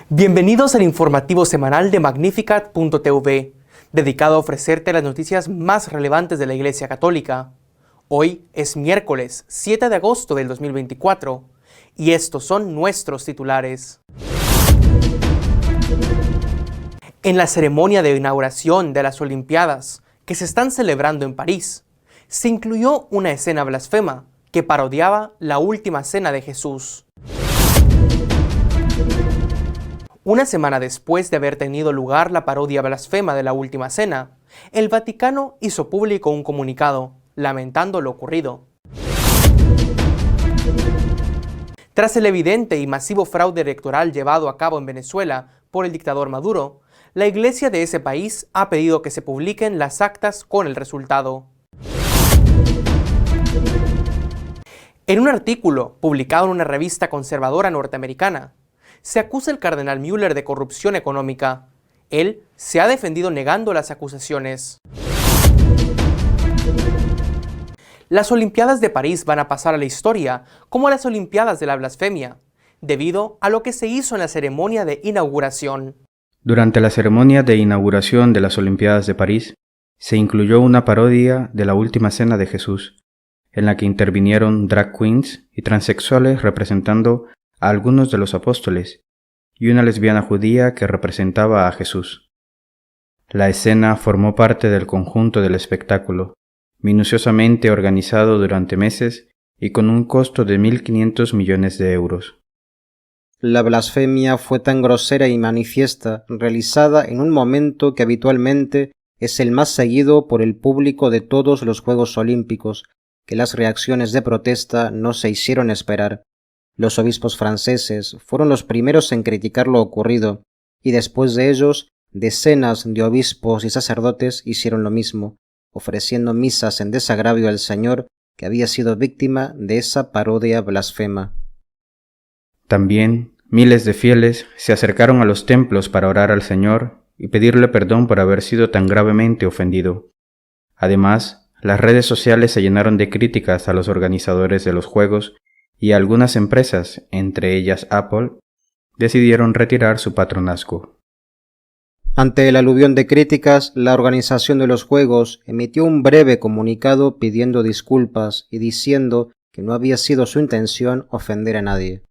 Bienvenidos al informativo semanal de Magnificat.tv, dedicado a ofrecerte las noticias más relevantes de la Iglesia Católica. Hoy es miércoles 7 de agosto del 2024 y estos son nuestros titulares. En la ceremonia de inauguración de las Olimpiadas, que se están celebrando en París, se incluyó una escena blasfema que parodiaba la última cena de Jesús. Una semana después de haber tenido lugar la parodia blasfema de la Última Cena, el Vaticano hizo público un comunicado, lamentando lo ocurrido. Tras el evidente y masivo fraude electoral llevado a cabo en Venezuela por el dictador Maduro, la Iglesia de ese país ha pedido que se publiquen las actas con el resultado. En un artículo publicado en una revista conservadora norteamericana, se acusa al cardenal Müller de corrupción económica. Él se ha defendido negando las acusaciones. Las Olimpiadas de París van a pasar a la historia como las Olimpiadas de la blasfemia, debido a lo que se hizo en la ceremonia de inauguración. Durante la ceremonia de inauguración de las Olimpiadas de París, se incluyó una parodia de la Última Cena de Jesús, en la que intervinieron drag queens y transexuales representando a algunos de los apóstoles, y una lesbiana judía que representaba a Jesús. La escena formó parte del conjunto del espectáculo, minuciosamente organizado durante meses y con un costo de 1.500 millones de euros. La blasfemia fue tan grosera y manifiesta, realizada en un momento que habitualmente es el más seguido por el público de todos los Juegos Olímpicos, que las reacciones de protesta no se hicieron esperar. Los obispos franceses fueron los primeros en criticar lo ocurrido, y después de ellos, decenas de obispos y sacerdotes hicieron lo mismo, ofreciendo misas en desagravio al Señor, que había sido víctima de esa parodia blasfema. También miles de fieles se acercaron a los templos para orar al Señor y pedirle perdón por haber sido tan gravemente ofendido. Además, las redes sociales se llenaron de críticas a los organizadores de los Juegos y algunas empresas, entre ellas Apple, decidieron retirar su patronazgo. Ante el aluvión de críticas, la organización de los Juegos emitió un breve comunicado pidiendo disculpas y diciendo que no había sido su intención ofender a nadie.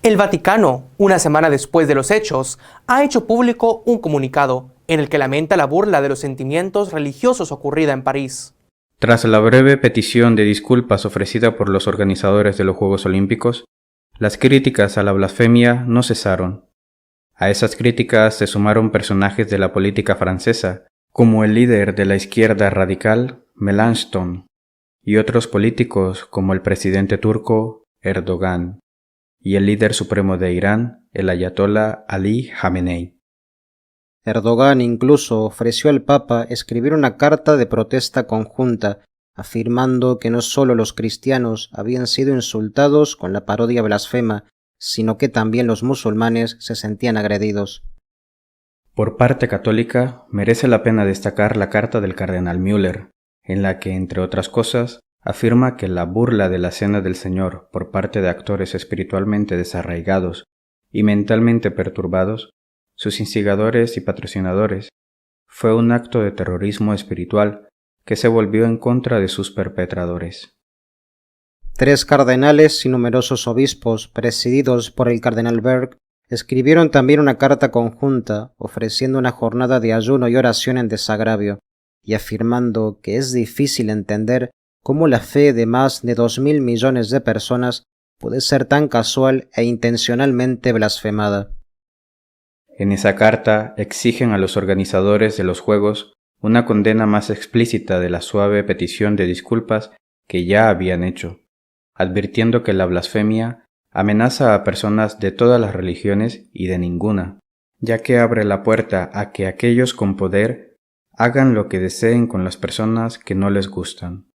El Vaticano, una semana después de los hechos, ha hecho público un comunicado en el que lamenta la burla de los sentimientos religiosos ocurrida en París. Tras la breve petición de disculpas ofrecida por los organizadores de los Juegos Olímpicos, las críticas a la blasfemia no cesaron. A esas críticas se sumaron personajes de la política francesa, como el líder de la izquierda radical, Mélenchon, y otros políticos como el presidente turco, Erdogan, y el líder supremo de Irán, el ayatolá Ali Jamenei. Erdogan incluso ofreció al Papa escribir una carta de protesta conjunta, afirmando que no solo los cristianos habían sido insultados con la parodia blasfema, sino que también los musulmanes se sentían agredidos. Por parte católica, merece la pena destacar la carta del cardenal Müller, en la que, entre otras cosas, afirma que la burla de la Cena del Señor por parte de actores espiritualmente desarraigados y mentalmente perturbados, sus instigadores y patrocinadores, fue un acto de terrorismo espiritual que se volvió en contra de sus perpetradores. 3 cardenales y numerosos obispos, presididos por el cardenal Berg, escribieron también una carta conjunta ofreciendo una jornada de ayuno y oración en desagravio, y afirmando que es difícil entender cómo la fe de más de 2.000 millones de personas puede ser tan casual e intencionalmente blasfemada. En esa carta exigen a los organizadores de los Juegos una condena más explícita de la suave petición de disculpas que ya habían hecho, advirtiendo que la blasfemia amenaza a personas de todas las religiones y de ninguna, ya que abre la puerta a que aquellos con poder hagan lo que deseen con las personas que no les gustan.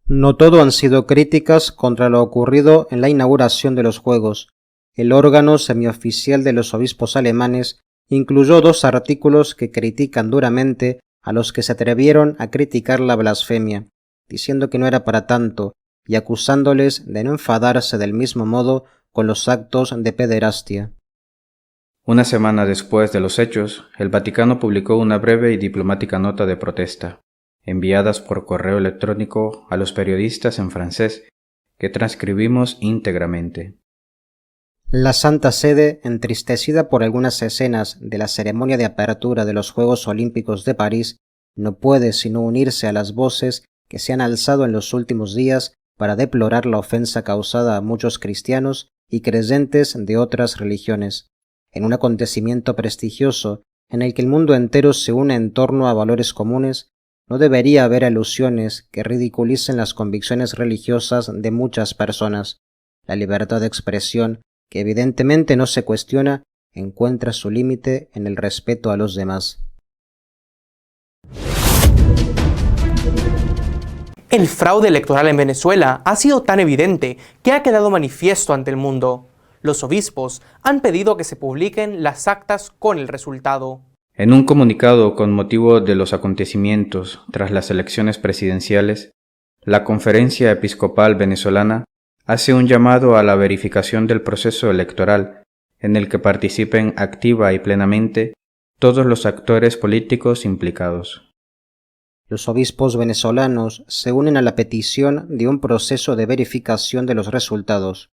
No todo han sido críticas contra lo ocurrido en la inauguración de los Juegos. El órgano semioficial de los obispos alemanes incluyó 2 artículos que critican duramente a los que se atrevieron a criticar la blasfemia, diciendo que no era para tanto, y acusándoles de no enfadarse del mismo modo con los actos de pederastia. Una semana después de los hechos, el Vaticano publicó una breve y diplomática nota de protesta, enviadas por correo electrónico a los periodistas en francés, que transcribimos íntegramente. La Santa Sede, entristecida por algunas escenas de la ceremonia de apertura de los Juegos Olímpicos de París, no puede sino unirse a las voces que se han alzado en los últimos días para deplorar la ofensa causada a muchos cristianos y creyentes de otras religiones, en un acontecimiento prestigioso en el que el mundo entero se une en torno a valores comunes. No debería haber alusiones que ridiculicen las convicciones religiosas de muchas personas. La libertad de expresión, que evidentemente no se cuestiona, encuentra su límite en el respeto a los demás. El fraude electoral en Venezuela ha sido tan evidente que ha quedado manifiesto ante el mundo. Los obispos han pedido que se publiquen las actas con el resultado. En un comunicado con motivo de los acontecimientos tras las elecciones presidenciales, la Conferencia Episcopal Venezolana hace un llamado a la verificación del proceso electoral, en el que participen activa y plenamente todos los actores políticos implicados. Los obispos venezolanos se unen a la petición de un proceso de verificación de los resultados.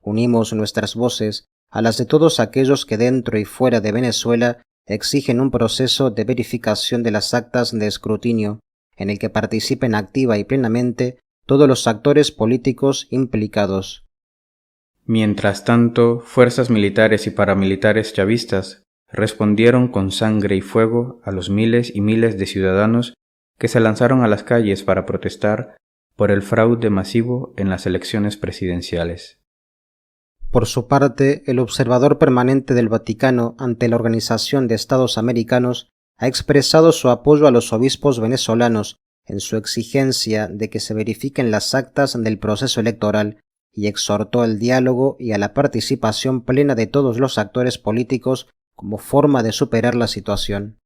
Unimos nuestras voces a las de todos aquellos que dentro y fuera de Venezuela exigen un proceso de verificación de las actas de escrutinio, en el que participen activa y plenamente todos los actores políticos implicados. Mientras tanto, fuerzas militares y paramilitares chavistas respondieron con sangre y fuego a los miles y miles de ciudadanos que se lanzaron a las calles para protestar por el fraude masivo en las elecciones presidenciales. Por su parte, el observador permanente del Vaticano ante la Organización de Estados Americanos ha expresado su apoyo a los obispos venezolanos en su exigencia de que se verifiquen las actas del proceso electoral y exhortó al diálogo y a la participación plena de todos los actores políticos como forma de superar la situación.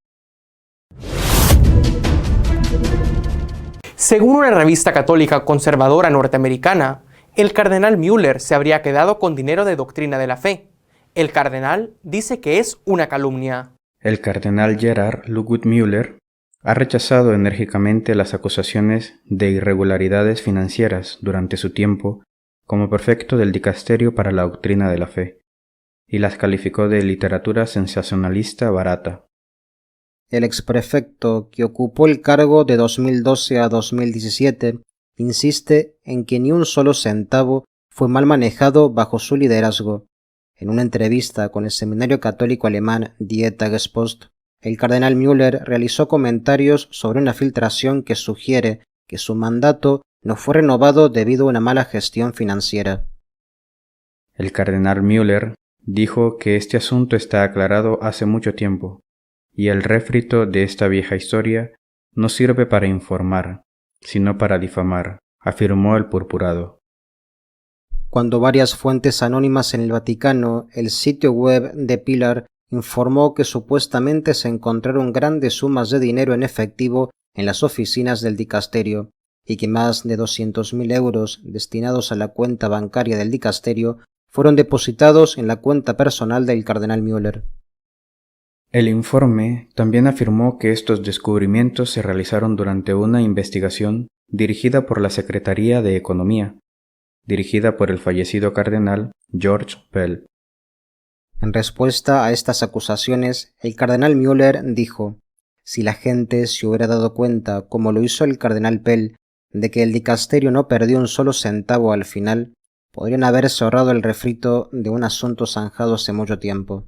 Según una revista católica conservadora norteamericana, el cardenal Müller se habría quedado con dinero de doctrina de la fe. El cardenal dice que es una calumnia. El cardenal Gerhard Ludwig Müller ha rechazado enérgicamente las acusaciones de irregularidades financieras durante su tiempo como prefecto del Dicasterio para la Doctrina de la Fe, y las calificó de literatura sensacionalista barata. El exprefecto, que ocupó el cargo de 2012 a 2017, insiste en que ni un solo centavo fue mal manejado bajo su liderazgo. En una entrevista con el seminario católico alemán Die Tagespost, el cardenal Müller realizó comentarios sobre una filtración que sugiere que su mandato no fue renovado debido a una mala gestión financiera. El cardenal Müller dijo que este asunto está aclarado hace mucho tiempo, y el refrito de esta vieja historia no sirve para informar, sino para difamar, afirmó el purpurado. Cuando varias fuentes anónimas en el Vaticano, el sitio web de Pilar informó que supuestamente se encontraron grandes sumas de dinero en efectivo en las oficinas del dicasterio y que más de 200.000 euros destinados a la cuenta bancaria del dicasterio fueron depositados en la cuenta personal del cardenal Müller. El informe también afirmó que estos descubrimientos se realizaron durante una investigación dirigida por la Secretaría de Economía, dirigida por el fallecido cardenal George Pell. En respuesta a estas acusaciones, el cardenal Müller dijo: si la gente se hubiera dado cuenta, como lo hizo el cardenal Pell, de que el dicasterio no perdió un solo centavo al final, podrían haberse ahorrado el refrito de un asunto zanjado hace mucho tiempo.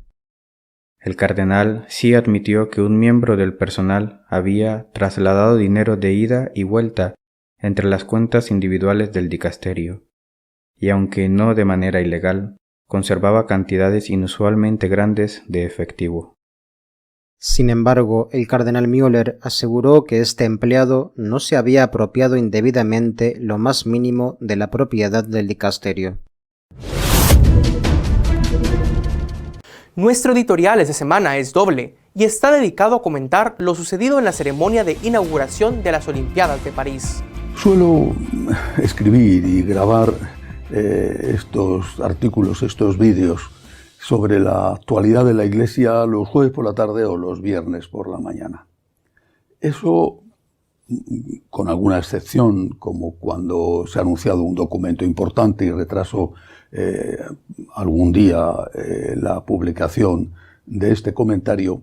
El cardenal sí admitió que un miembro del personal había trasladado dinero de ida y vuelta entre las cuentas individuales del dicasterio, y aunque no de manera ilegal, conservaba cantidades inusualmente grandes de efectivo. Sin embargo, el cardenal Müller aseguró que este empleado no se había apropiado indebidamente lo más mínimo de la propiedad del dicasterio. Nuestro editorial esta semana es doble y está dedicado a comentar lo sucedido en la ceremonia de inauguración de las Olimpiadas de París. Suelo escribir y grabar estos artículos, estos vídeos sobre la actualidad de la Iglesia los jueves por la tarde o los viernes por la mañana. Eso, con alguna excepción, como cuando se ha anunciado un documento importante y retraso algún día la publicación de este comentario,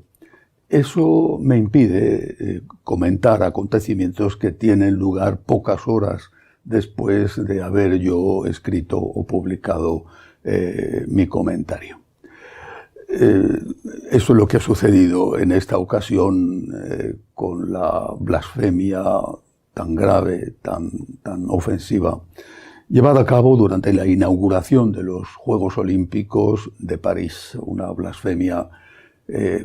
eso me impide comentar acontecimientos que tienen lugar pocas horas después de haber yo escrito o publicado mi comentario. Eso es lo que ha sucedido en esta ocasión con la blasfemia tan grave, tan ofensiva, llevada a cabo durante la inauguración de los Juegos Olímpicos de París, una blasfemia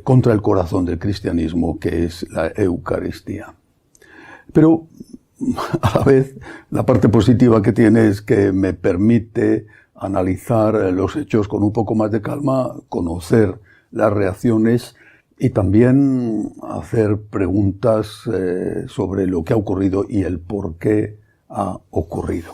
contra el corazón del cristianismo, que es la Eucaristía. Pero a la vez, la parte positiva que tiene es que me permite analizar los hechos con un poco más de calma, conocer las reacciones y también hacer preguntas sobre lo que ha ocurrido y el por qué ha ocurrido.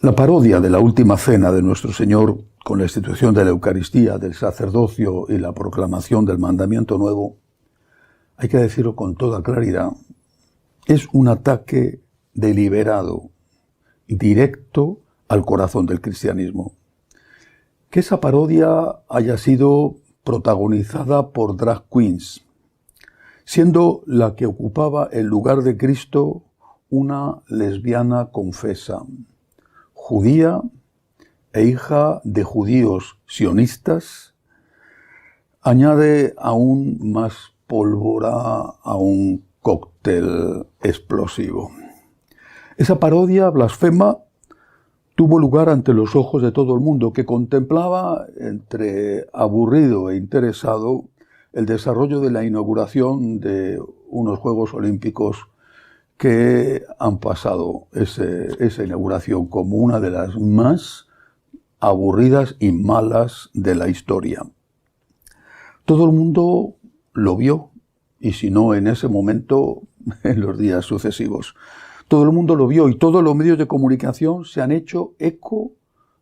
La parodia de la última cena de nuestro Señor con la institución de la Eucaristía, del sacerdocio y la proclamación del mandamiento nuevo, hay que decirlo con toda claridad, es un ataque deliberado, directo al corazón del cristianismo. Que esa parodia haya sido protagonizada por drag queens, siendo la que ocupaba el lugar de Cristo una lesbiana confesa, judía e hija de judíos sionistas, añade aún más pólvora a un cóctel explosivo. Esa parodia blasfema tuvo lugar ante los ojos de todo el mundo, que contemplaba, entre aburrido e interesado, el desarrollo de la inauguración de unos Juegos Olímpicos que han pasado esa inauguración como una de las más aburridas y malas de la historia. Todo el mundo lo vio, y si no en ese momento, en los días sucesivos. Todo el mundo lo vio y todos los medios de comunicación se han hecho eco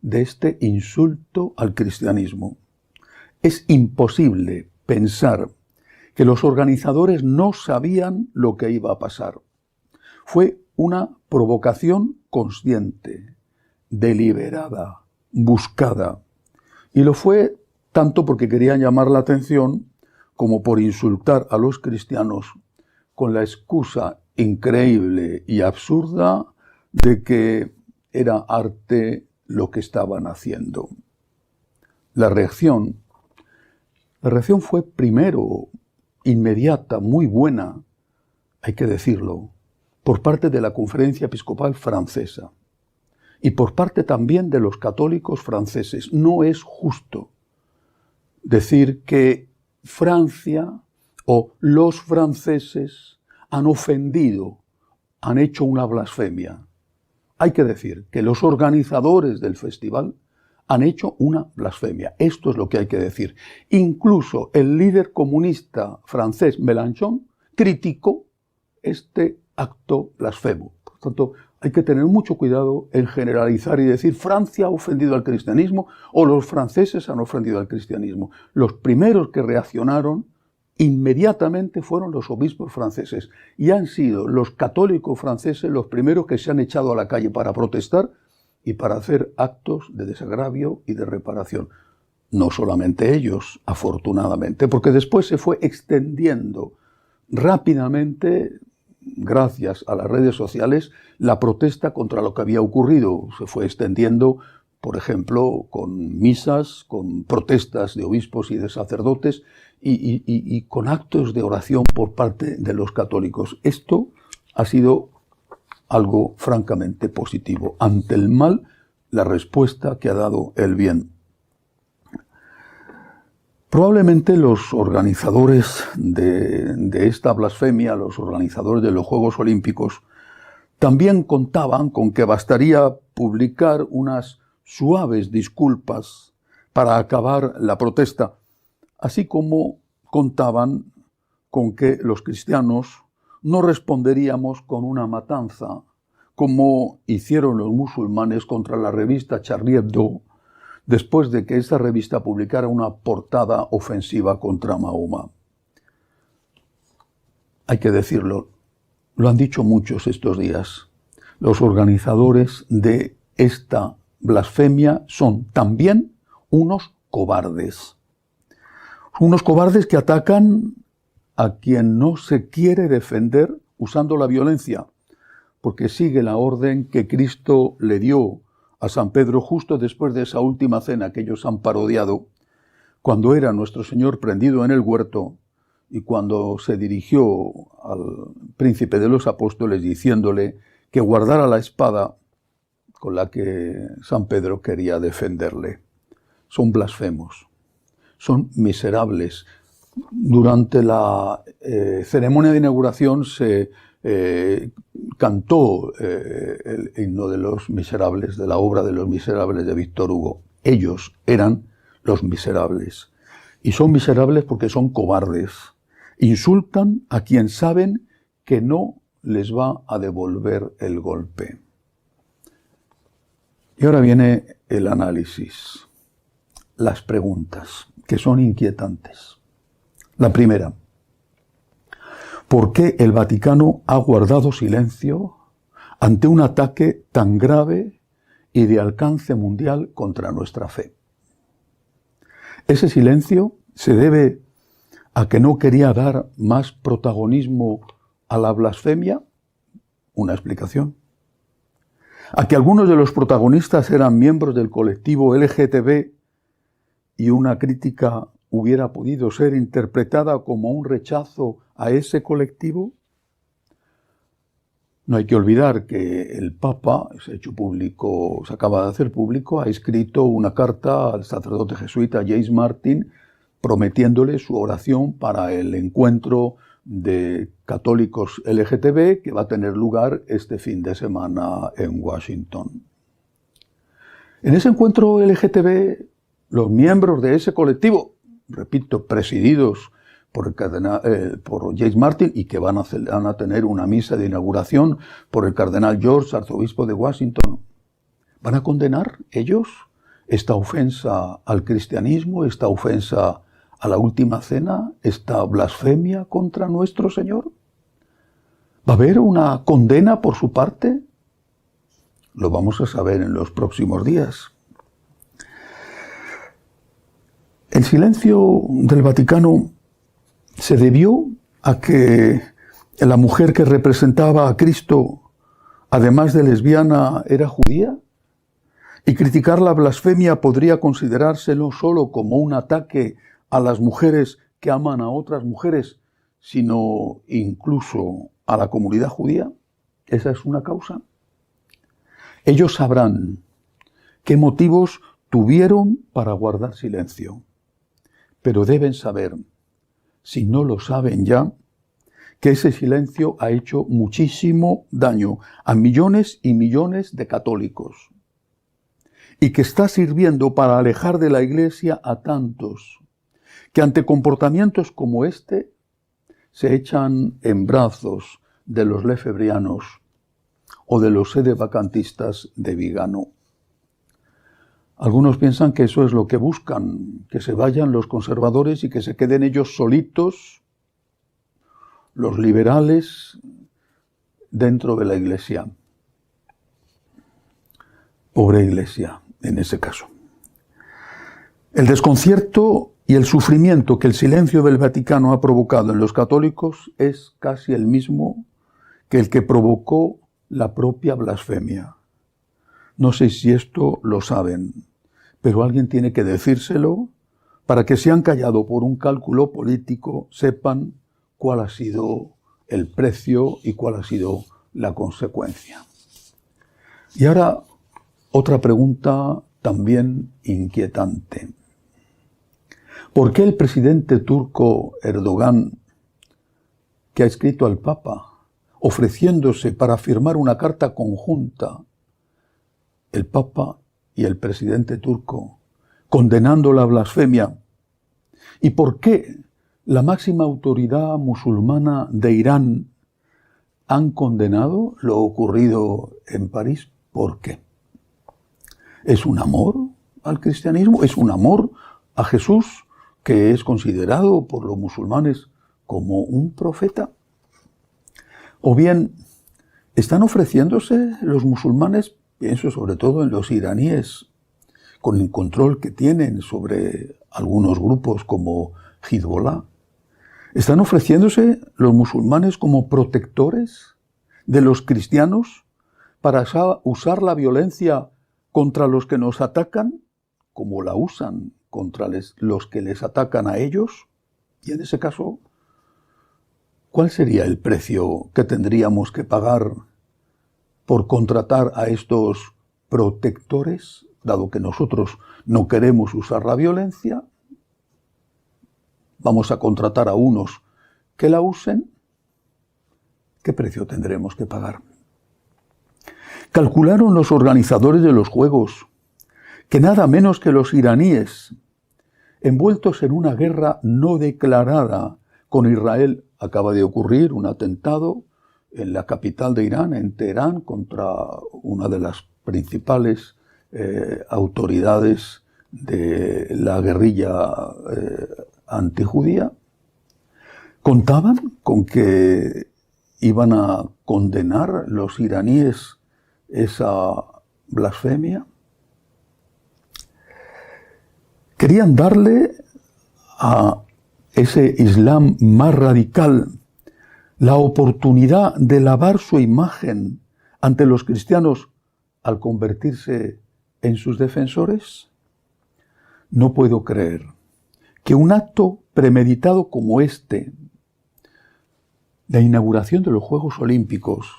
de este insulto al cristianismo. Es imposible pensar que los organizadores no sabían lo que iba a pasar. Fue una provocación consciente, deliberada, buscada. Y lo fue tanto porque querían llamar la atención como por insultar a los cristianos con la excusa increíble y absurda de que era arte lo que estaban haciendo. La reacción fue primero inmediata, muy buena, hay que decirlo, por parte de la Conferencia Episcopal Francesa y por parte también de los católicos franceses. No es justo decir que Francia o los franceses han ofendido, han hecho una blasfemia. Hay que decir que los organizadores del festival han hecho una blasfemia. Esto es lo que hay que decir. Incluso el líder comunista francés Mélenchon criticó este acto blasfemo. Por tanto, hay que tener mucho cuidado en generalizar y decir Francia ha ofendido al cristianismo o los franceses han ofendido al cristianismo. Los primeros que reaccionaron inmediatamente fueron los obispos franceses y han sido los católicos franceses los primeros que se han echado a la calle para protestar y para hacer actos de desagravio y de reparación. No solamente ellos, afortunadamente, porque después se fue extendiendo rápidamente, gracias a las redes sociales, la protesta contra lo que había ocurrido. Se fue extendiendo, por ejemplo, con misas, con protestas de obispos y de sacerdotes y con actos de oración por parte de los católicos. Esto ha sido algo francamente positivo. Ante el mal, la respuesta que ha dado el bien. Probablemente los organizadores de esta blasfemia, los organizadores de los Juegos Olímpicos, también contaban con que bastaría publicar unas suaves disculpas para acabar la protesta, así como contaban con que los cristianos no responderíamos con una matanza, como hicieron los musulmanes contra la revista Charlie Hebdo, después de que esta revista publicara una portada ofensiva contra Mahoma. Hay que decirlo, lo han dicho muchos estos días. Los organizadores de esta blasfemia son también unos cobardes. Unos cobardes que atacan a quien no se quiere defender usando la violencia, porque sigue la orden que Cristo le dio a San Pedro justo después de esa última cena que ellos han parodiado, cuando era nuestro Señor prendido en el huerto y cuando se dirigió al príncipe de los apóstoles diciéndole que guardara la espada con la que San Pedro quería defenderle. Son blasfemos, son miserables. Durante la ceremonia de inauguración se cantó el himno de los miserables, de la obra de los miserables de Víctor Hugo. Ellos eran los miserables. Y son miserables porque son cobardes. Insultan a quien saben que no les va a devolver el golpe. Y ahora viene el análisis, las preguntas, que son inquietantes. La primera, ¿por qué el Vaticano ha guardado silencio ante un ataque tan grave y de alcance mundial contra nuestra fe? Ese silencio se debe a que no quería dar más protagonismo a la blasfemia. Una explicación. A que algunos de los protagonistas eran miembros del colectivo LGTB y una crítica hubiera podido ser interpretada como un rechazo a ese colectivo. No hay que olvidar que el Papa, se acaba de hacer público, ha escrito una carta al sacerdote jesuita James Martin prometiéndole su oración para el encuentro de católicos LGTB que va a tener lugar este fin de semana en Washington. En ese encuentro LGTB, los miembros de ese colectivo, repito, presididos por James Martin y que van a tener una misa de inauguración por el cardenal George, arzobispo de Washington, ¿van a condenar ellos esta ofensa al cristianismo, esta ofensa a la última cena, esta blasfemia contra nuestro Señor? ¿Va a haber una condena por su parte? Lo vamos a saber en los próximos días. El silencio del Vaticano se debió a que la mujer que representaba a Cristo, además de lesbiana, era judía, y criticar la blasfemia podría considerarse no solo como un ataque a las mujeres que aman a otras mujeres, sino incluso a la comunidad judía. ¿Esa es una causa? Ellos sabrán qué motivos tuvieron para guardar silencio, pero deben saber, si no lo saben ya, que ese silencio ha hecho muchísimo daño a millones y millones de católicos y que está sirviendo para alejar de la Iglesia a tantos que ante comportamientos como este se echan en brazos de los lefebrianos o de los sedevacantistas de Vigano. Algunos piensan que eso es lo que buscan, que se vayan los conservadores y que se queden ellos solitos, los liberales, dentro de la Iglesia. Pobre Iglesia, en ese caso. El desconcierto y el sufrimiento que el silencio del Vaticano ha provocado en los católicos es casi el mismo que el que provocó la propia blasfemia. No sé si esto lo saben, pero alguien tiene que decírselo para que si han callado por un cálculo político sepan cuál ha sido el precio y cuál ha sido la consecuencia. Y ahora otra pregunta también inquietante. ¿Por qué el presidente turco Erdogan, que ha escrito al Papa ofreciéndose para firmar una carta conjunta, el Papa y el presidente turco, condenando la blasfemia? ¿Y por qué la máxima autoridad musulmana de Irán han condenado lo ocurrido en París. ¿Por qué? ¿Es un amor al cristianismo? ¿Es un amor a Jesús, que es considerado por los musulmanes como un profeta? ¿O bien están ofreciéndose los musulmanes, pienso sobre todo en los iraníes, con el control que tienen sobre algunos grupos como Hezbollah, están ofreciéndose los musulmanes como protectores de los cristianos para usar la violencia contra los que nos atacan, como la usan contra los que les atacan a ellos? Y en ese caso, ¿cuál sería el precio que tendríamos que pagar por contratar a estos protectores, dado que nosotros no queremos usar la violencia? ¿Vamos a contratar a unos que la usen? ¿Qué precio tendremos que pagar? Calcularon los organizadores de los Juegos que nada menos que los iraníes, envueltos en una guerra no declarada con Israel, acaba de ocurrir un atentado en la capital de Irán, en Teherán, contra una de las principales autoridades de la guerrilla antijudía. Contaban con que iban a condenar los iraníes esa blasfemia. Querían darle a ese Islam más radical la oportunidad de lavar su imagen ante los cristianos al convertirse en sus defensores. No puedo creer que un acto premeditado como este, la inauguración de los Juegos Olímpicos,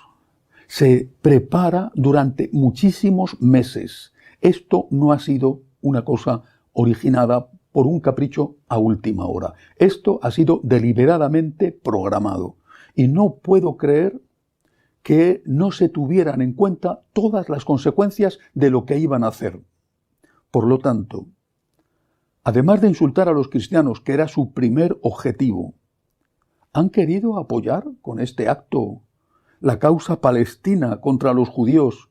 se prepara durante muchísimos meses. Esto no ha sido una cosa originada por un capricho a última hora. Esto ha sido deliberadamente programado. Y no puedo creer que no se tuvieran en cuenta todas las consecuencias de lo que iban a hacer. Por lo tanto, además de insultar a los cristianos, que era su primer objetivo, han querido apoyar con este acto la causa palestina contra los judíos,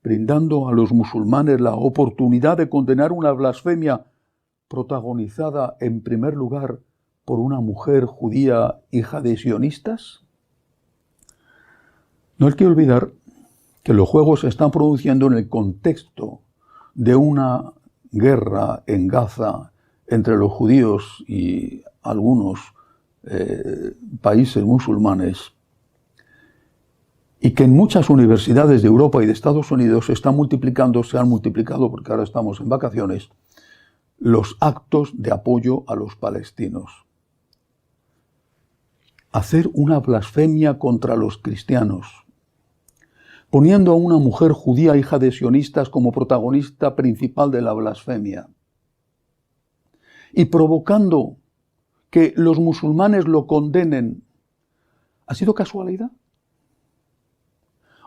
brindando a los musulmanes la oportunidad de condenar una blasfemia protagonizada en primer lugar por una mujer judía hija de sionistas. No hay que olvidar que los Juegos se están produciendo en el contexto de una guerra en Gaza entre los judíos y algunos países musulmanes, y que en muchas universidades de Europa y de Estados Unidos se han multiplicado, porque ahora estamos en vacaciones, los actos de apoyo a los palestinos. Hacer una blasfemia contra los cristianos, poniendo a una mujer judía hija de sionistas como protagonista principal de la blasfemia, y provocando que los musulmanes lo condenen, ¿ha sido casualidad?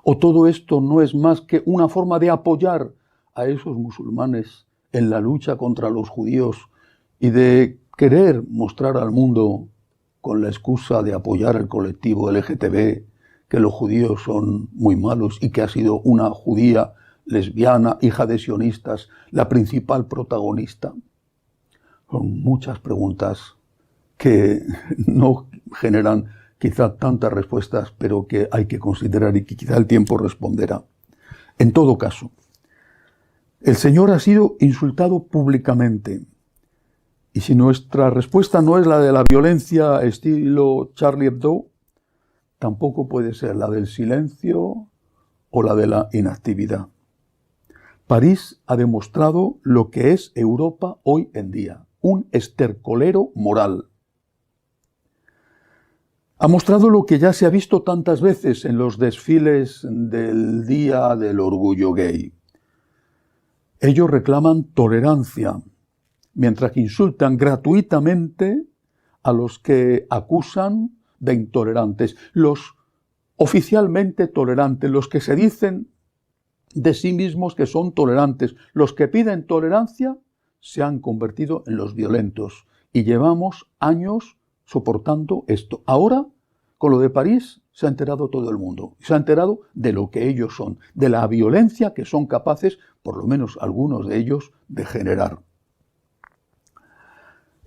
¿O todo esto no es más que una forma de apoyar a esos musulmanes en la lucha contra los judíos y de querer mostrar al mundo, con la excusa de apoyar al colectivo LGTB, que los judíos son muy malos y que ha sido una judía lesbiana, hija de sionistas, la principal protagonista? Son muchas preguntas que no generan quizá tantas respuestas, pero que hay que considerar y que quizá el tiempo responderá. En todo caso, el Señor ha sido insultado públicamente. Y si nuestra respuesta no es la de la violencia estilo Charlie Hebdo, tampoco puede ser la del silencio o la de la inactividad. París ha demostrado lo que es Europa hoy en día, un estercolero moral. Ha mostrado lo que ya se ha visto tantas veces en los desfiles del Día del Orgullo Gay. Ellos reclaman tolerancia, mientras que insultan gratuitamente a los que acusan de intolerantes. Los oficialmente tolerantes, los que se dicen de sí mismos que son tolerantes, los que piden tolerancia, se han convertido en los violentos. Y llevamos años soportando esto. Ahora, con lo de París se ha enterado todo el mundo. Se ha enterado de lo que ellos son, de la violencia que son capaces, por lo menos algunos de ellos, de generar.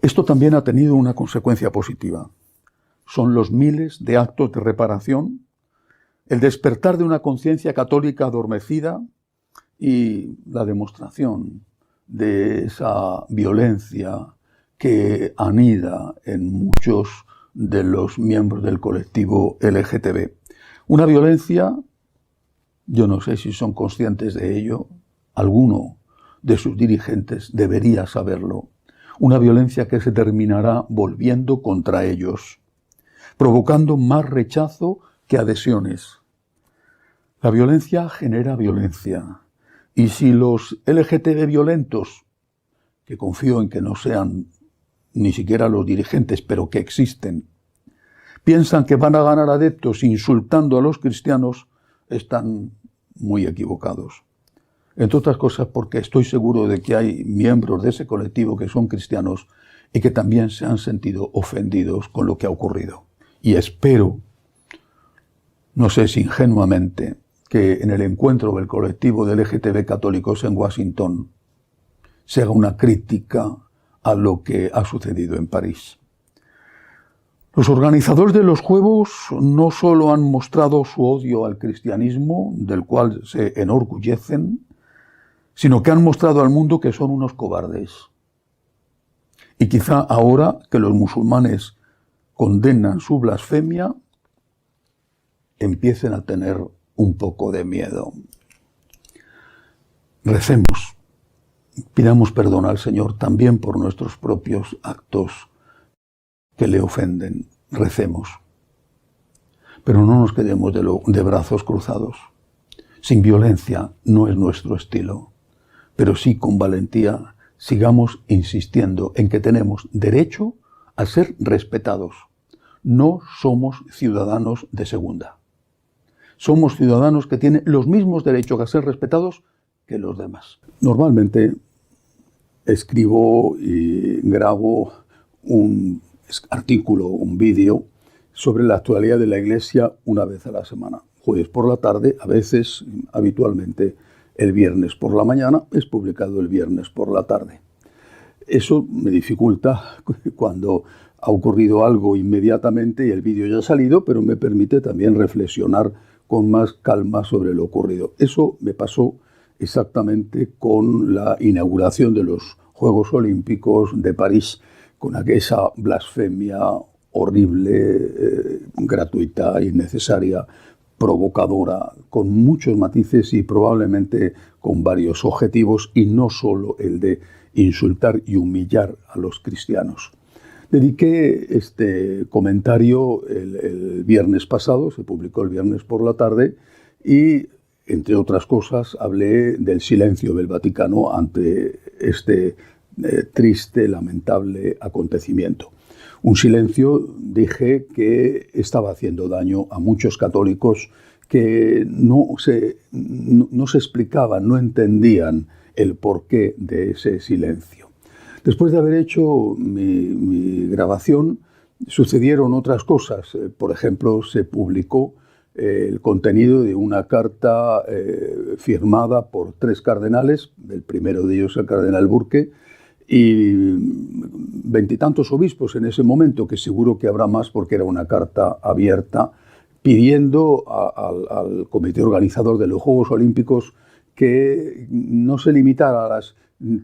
Esto también ha tenido una consecuencia positiva. Son los miles de actos de reparación, el despertar de una conciencia católica adormecida y la demostración de esa violencia que anida en muchos de los miembros del colectivo LGTB. Una violencia, yo no sé si son conscientes de ello, alguno de sus dirigentes debería saberlo, una violencia que se terminará volviendo contra ellos, provocando más rechazo que adhesiones. La violencia genera violencia, y si los LGTB violentos, que confío en que no sean ni siquiera los dirigentes, pero que existen, piensan que van a ganar adeptos insultando a los cristianos, están muy equivocados. Entre otras cosas porque estoy seguro de que hay miembros de ese colectivo que son cristianos y que también se han sentido ofendidos con lo que ha ocurrido. Y espero, no sé si ingenuamente, que en el encuentro del colectivo de LGTB católicos en Washington se haga una crítica a lo que ha sucedido en París. Los organizadores de los juegos no solo han mostrado su odio al cristianismo, del cual se enorgullecen, sino que han mostrado al mundo que son unos cobardes. Y quizá ahora que los musulmanes condenan su blasfemia, empiecen a tener un poco de miedo. Recemos, pidamos perdón al Señor también por nuestros propios actos que le ofenden. Recemos. Pero no nos quedemos de brazos cruzados. Sin violencia no es nuestro estilo, pero sí con valentía sigamos insistiendo en que tenemos derecho a ser respetados. No somos ciudadanos de segunda. Somos ciudadanos que tienen los mismos derechos a ser respetados que los demás. Normalmente escribo y grabo un artículo, un vídeo sobre la actualidad de la Iglesia una vez a la semana. Jueves por la tarde, a veces, habitualmente, el viernes por la mañana, es publicado el viernes por la tarde. Eso me dificulta cuando ha ocurrido algo inmediatamente y el vídeo ya ha salido, pero me permite también reflexionar con más calma sobre lo ocurrido. Eso me pasó exactamente con la inauguración de los Juegos Olímpicos de París, con aquella blasfemia horrible, gratuita, innecesaria, provocadora, con muchos matices y probablemente con varios objetivos, y no solo el de insultar y humillar a los cristianos. Dediqué este comentario el viernes pasado, se publicó el viernes por la tarde, y, entre otras cosas, hablé del silencio del Vaticano ante este triste, lamentable acontecimiento. Un silencio, dije, que estaba haciendo daño a muchos católicos que no se explicaban, no entendían el porqué de ese silencio. Después de haber hecho mi grabación, sucedieron otras cosas. Por ejemplo, se publicó el contenido de una carta firmada por 3 cardenales, el primero de ellos el cardenal Burke, y 20 y tantos obispos en ese momento, que seguro que habrá más porque era una carta abierta, pidiendo al comité organizador de los Juegos Olímpicos que no se limitara a las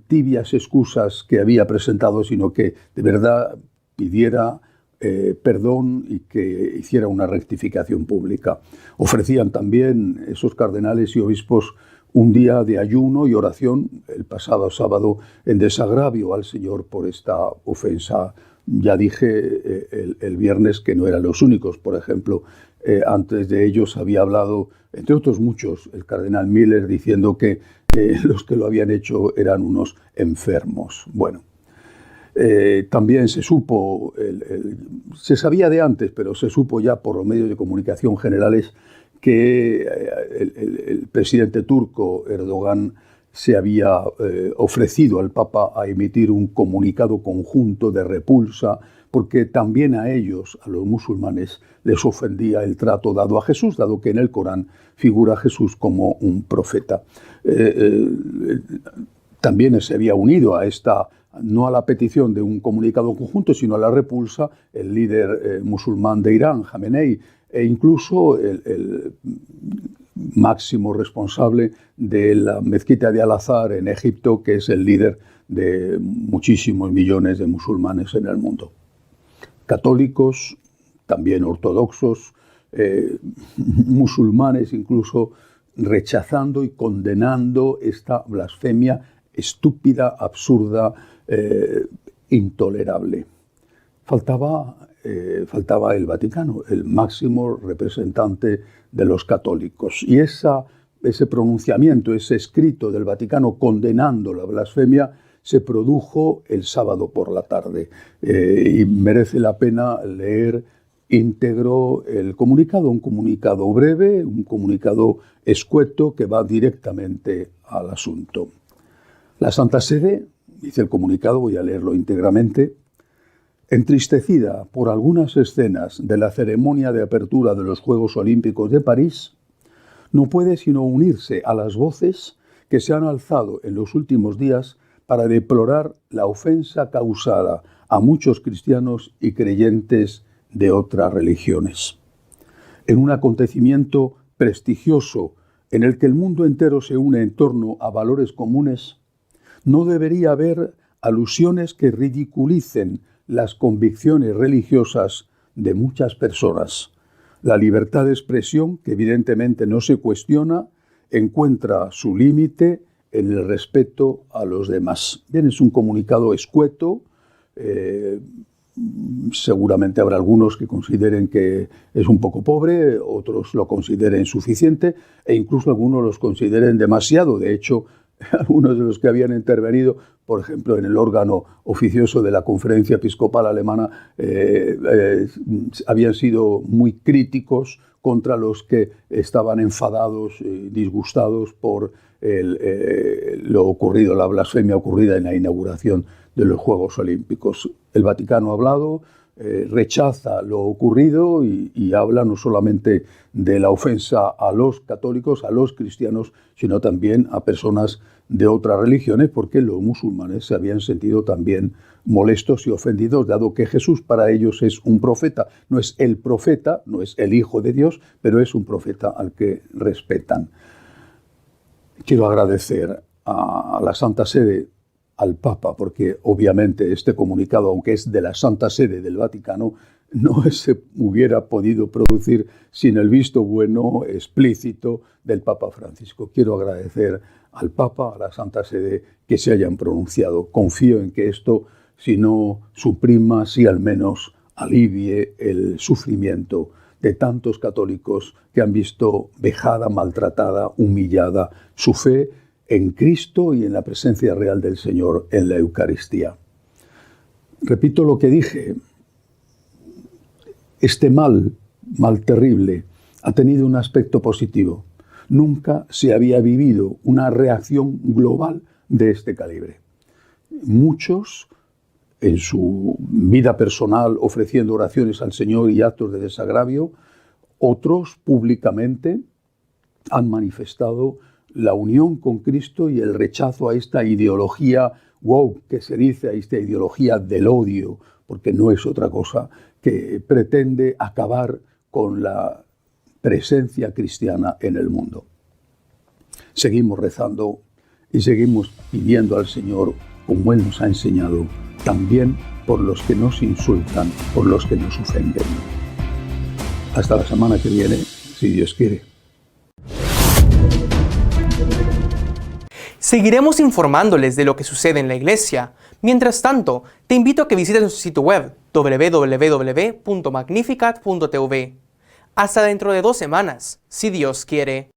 tibias excusas que había presentado, sino que de verdad pidiera perdón y que hiciera una rectificación pública. Ofrecían también esos cardenales y obispos un día de ayuno y oración el pasado sábado en desagravio al Señor por esta ofensa. Ya dije el viernes que no eran los únicos. Por ejemplo, antes de ellos había hablado, entre otros muchos, el cardenal Miller, diciendo que los que lo habían hecho eran unos enfermos. Bueno, también se supo, se sabía de antes, pero se supo ya por los medios de comunicación generales que el presidente turco Erdogan se había ofrecido al Papa a emitir un comunicado conjunto de repulsa, porque también a ellos, a los musulmanes, les ofendía el trato dado a Jesús, dado que en el Corán figura a Jesús como un profeta. También se había unido a esta, no a la petición de un comunicado conjunto, sino a la repulsa, el líder musulmán de Irán, Jamenei, e incluso el máximo responsable de la mezquita de Al-Azhar en Egipto, que es el líder de muchísimos millones de musulmanes en el mundo. Católicos, también ortodoxos, musulmanes incluso, rechazando y condenando esta blasfemia estúpida, absurda, intolerable. Faltaba el Vaticano, el máximo representante de los católicos. Y ese pronunciamiento, ese escrito del Vaticano condenando la blasfemia, se produjo el sábado por la tarde. Y merece la pena leer íntegro el comunicado, un comunicado breve, un comunicado escueto que va directamente al asunto. La Santa Sede, dice el comunicado, voy a leerlo íntegramente, entristecida por algunas escenas de la ceremonia de apertura de los Juegos Olímpicos de París, no puede sino unirse a las voces que se han alzado en los últimos días para deplorar la ofensa causada a muchos cristianos y creyentes de otras religiones. En un acontecimiento prestigioso en el que el mundo entero se une en torno a valores comunes, no debería haber alusiones que ridiculicen las convicciones religiosas de muchas personas. La libertad de expresión, que evidentemente no se cuestiona, encuentra su límite en el respeto a los demás. Bien, es un comunicado escueto. Seguramente habrá algunos que consideren que es un poco pobre, otros lo consideren suficiente e incluso algunos los consideren demasiado. De hecho, algunos de los que habían intervenido, por ejemplo, en el órgano oficioso de la Conferencia Episcopal Alemana, habían sido muy críticos contra los que estaban enfadados, disgustados por lo ocurrido, la blasfemia ocurrida en la inauguración de los Juegos Olímpicos. El Vaticano ha hablado, rechaza lo ocurrido y habla no solamente de la ofensa a los católicos, a los cristianos, sino también a personas de otras religiones, porque los musulmanes se habían sentido también molestos y ofendidos, dado que Jesús para ellos es un profeta. No es el profeta, no es el Hijo de Dios, pero es un profeta al que respetan. Quiero agradecer a la Santa Sede, al Papa, porque obviamente este comunicado, aunque es de la Santa Sede del Vaticano, no se hubiera podido producir sin el visto bueno explícito del Papa Francisco. Quiero agradecer al Papa, a la Santa Sede, que se hayan pronunciado. Confío en que esto, si no suprima, si al menos alivie el sufrimiento de tantos católicos que han visto vejada, maltratada, humillada su fe en Cristo y en la presencia real del Señor en la Eucaristía. Repito lo que dije, este mal terrible, ha tenido un aspecto positivo. Nunca se había vivido una reacción global de este calibre. Muchos, en su vida personal, ofreciendo oraciones al Señor y actos de desagravio, otros públicamente han manifestado la unión con Cristo y el rechazo a esta ideología woke, que se dice, a esta ideología del odio, porque no es otra cosa, que pretende acabar con la presencia cristiana en el mundo. Seguimos rezando y seguimos pidiendo al Señor, como Él nos ha enseñado, también por los que nos insultan, por los que nos ofenden. Hasta la semana que viene, si Dios quiere. Seguiremos informándoles de lo que sucede en la Iglesia. Mientras tanto, te invito a que visites nuestro sitio web www.magnificat.tv. Hasta dentro de 2 semanas, si Dios quiere.